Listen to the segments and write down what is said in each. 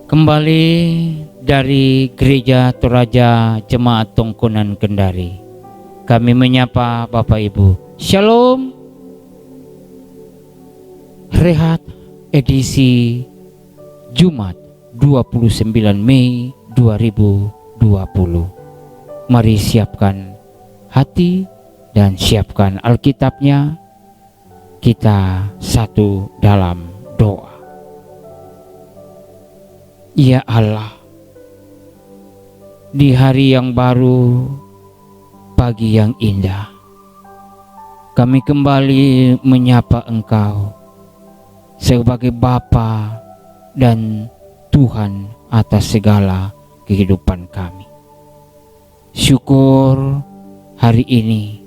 Kembali dari Gereja Toraja Jemaat Tongkonan Kendari, kami menyapa Bapak Ibu. Shalom. Rehat edisi Jumat 29 Mei 2020. Mari siapkan hati dan siapkan Alkitabnya. Kita satu dalam doa. Ya Allah, di hari yang baru, pagi yang indah, kami kembali menyapa Engkau sebagai Bapa dan Tuhan atas segala kehidupan kami. Syukur hari ini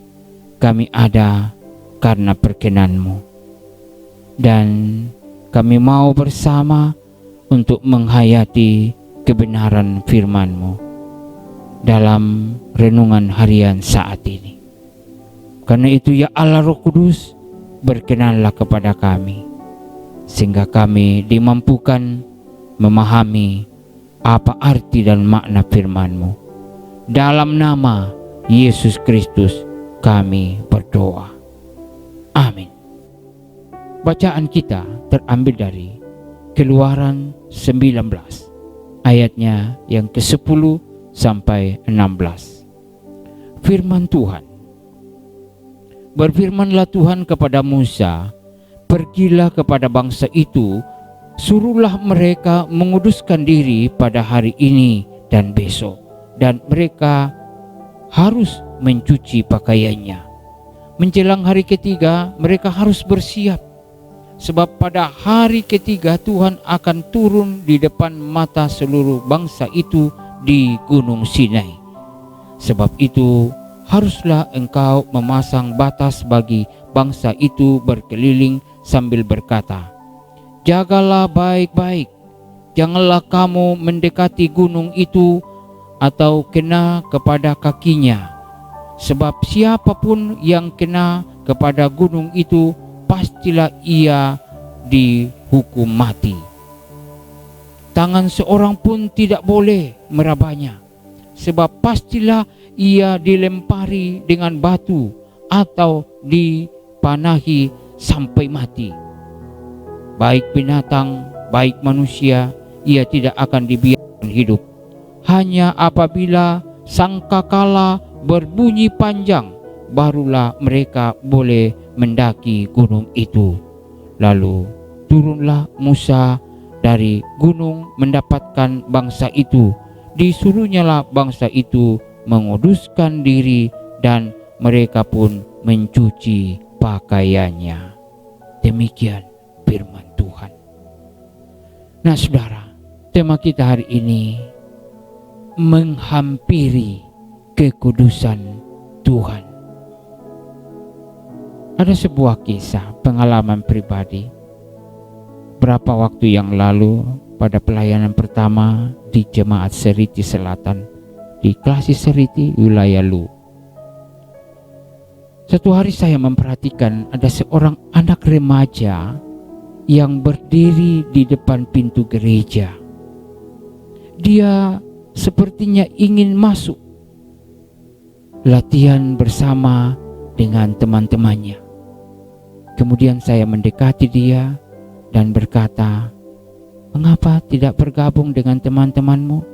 kami ada karena perkenan-Mu, dan kami mau bersama untuk menghayati kebenaran firman-Mu dalam renungan harian saat ini. Karena itu ya Allah Roh Kudus, berkenanlah kepada kami, sehingga kami dimampukan memahami apa arti dan makna firman-Mu. Dalam nama Yesus Kristus kami berdoa. Amin. Bacaan kita terambil dari Keluaran 19 ayatnya yang ke-10 sampai 16. Firman Tuhan. Berfirmanlah Tuhan kepada Musa, "Pergilah kepada bangsa itu, suruhlah mereka menguduskan diri pada hari ini dan besok, dan mereka harus mencuci pakaiannya. Menjelang hari ketiga mereka harus bersiap, sebab pada hari ketiga Tuhan akan turun di depan mata seluruh bangsa itu di Gunung Sinai. Sebab itu haruslah engkau memasang batas bagi bangsa itu berkeliling sambil berkata, jagalah baik-baik, janganlah kamu mendekati gunung itu atau kena kepada kakinya. Sebab siapapun yang kena kepada gunung itu, pastilah ia dihukum mati. Tangan seorang pun tidak boleh merabanya, sebab pastilah ia dilempari dengan batu atau dipanahi sampai mati. Baik binatang, baik manusia, ia tidak akan dibiarkan hidup. Hanya apabila sangkakala berbunyi panjang, barulah mereka boleh mendaki gunung itu. Lalu turunlah Musa dari gunung mendapatkan bangsa itu. Disuruhnyalah bangsa itu menguduskan diri, dan mereka pun mencuci pakaiannya. Demikian firman Tuhan. Nah saudara, tema kita hari ini menghampiri kekudusan Tuhan. Ada sebuah kisah pengalaman pribadi. Berapa waktu yang lalu pada pelayanan pertama di Jemaat Seriti Selatan di Klasi Seriti wilayah Lu. Satu hari saya memperhatikan ada seorang anak remaja yang berdiri di depan pintu gereja. Dia sepertinya ingin masuk latihan bersama dengan teman-temannya. Kemudian saya mendekati dia dan berkata, "Mengapa tidak bergabung dengan teman-temanmu?"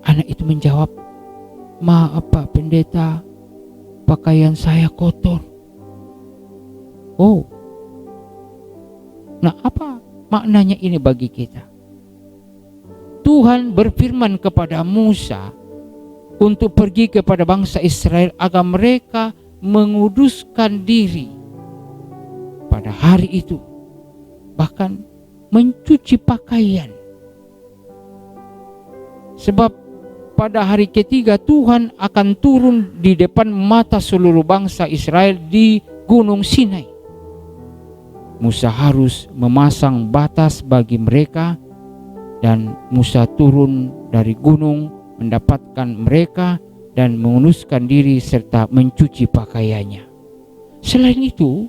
Anak itu menjawab, "Maaf Pak Pendeta, pakaian saya kotor." Oh, nah apa maknanya ini bagi kita? Tuhan berfirman kepada Musa untuk pergi kepada bangsa Israel agar mereka menguduskan diri pada hari itu, bahkan mencuci pakaian. Sebab pada hari ketiga Tuhan akan turun di depan mata seluruh bangsa Israel di Gunung Sinai. Musa harus memasang batas bagi mereka, dan Musa turun dari gunung mendapatkan mereka dan menguduskan diri serta mencuci pakaiannya. Selain itu,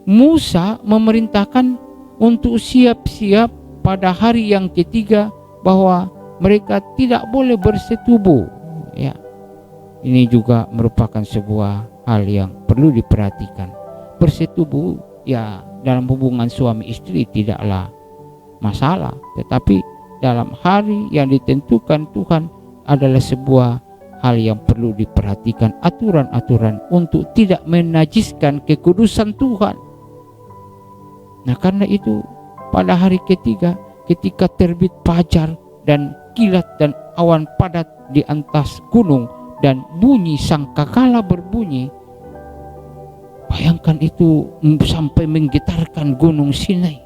Musa memerintahkan untuk siap-siap pada hari yang ketiga bahwa mereka tidak boleh bersetubuh. Ya, ini juga merupakan sebuah hal yang perlu diperhatikan. Bersetubuh ya dalam hubungan suami istri tidaklah masalah, tetapi dalam hari yang ditentukan Tuhan adalah sebuah hal yang perlu diperhatikan, aturan-aturan untuk tidak menajiskan kekudusan Tuhan. Nah, karena itu pada hari ketiga ketika terbit fajar dan kilat dan awan padat di atas gunung dan bunyi sangkakala berbunyi, bayangkan itu sampai menggetarkan gunung Sinai,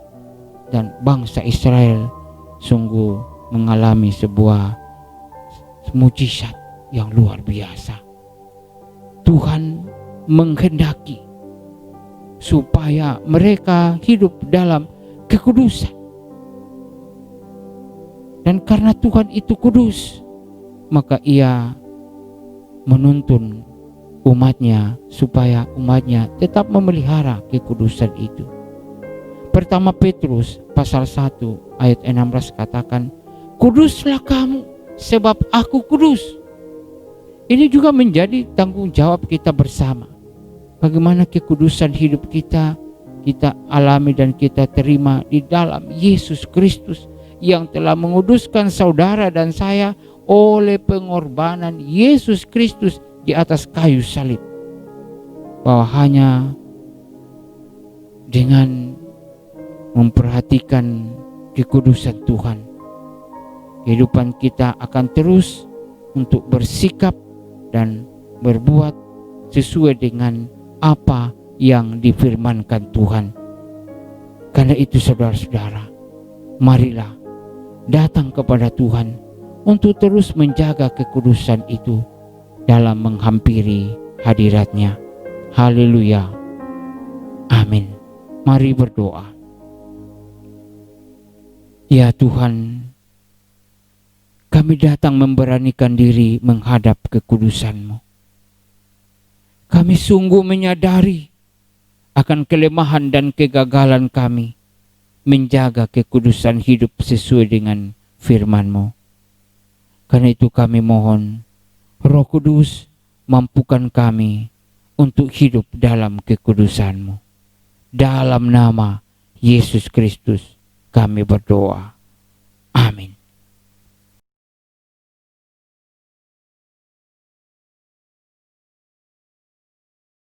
dan bangsa Israel sungguh mengalami sebuah mujizat yang luar biasa. Tuhan menghendaki supaya mereka hidup dalam kekudusan. Dan karena Tuhan itu kudus, maka Ia menuntun umatnya supaya umatnya tetap memelihara kekudusan itu. Pertama Petrus pasal 1 ayat 16 katakan, "Kuduslah kamu sebab aku kudus." Ini juga menjadi tanggung jawab kita bersama. Bagaimana kekudusan hidup kita alami dan kita terima di dalam Yesus Kristus yang telah menguduskan saudara dan saya oleh pengorbanan Yesus Kristus di atas kayu salib. Bahwa hanya dengan memperhatikan kekudusan Tuhan, kehidupan kita akan terus untuk bersikap dan berbuat sesuai dengan apa yang difirmankan Tuhan. Karena itu saudara-saudara, marilah datang kepada Tuhan untuk terus menjaga kekudusan itu dalam menghampiri hadirat-Nya. Haleluya. Amin. Mari berdoa. Ya Tuhan, kami datang memberanikan diri menghadap kekudusan-Mu. Kami sungguh menyadari akan kelemahan dan kegagalan kami menjaga kekudusan hidup sesuai dengan firman-Mu. Karena itu kami mohon, Roh Kudus, mampukan kami untuk hidup dalam kekudusan-Mu. Dalam nama Yesus Kristus kami berdoa. Amin.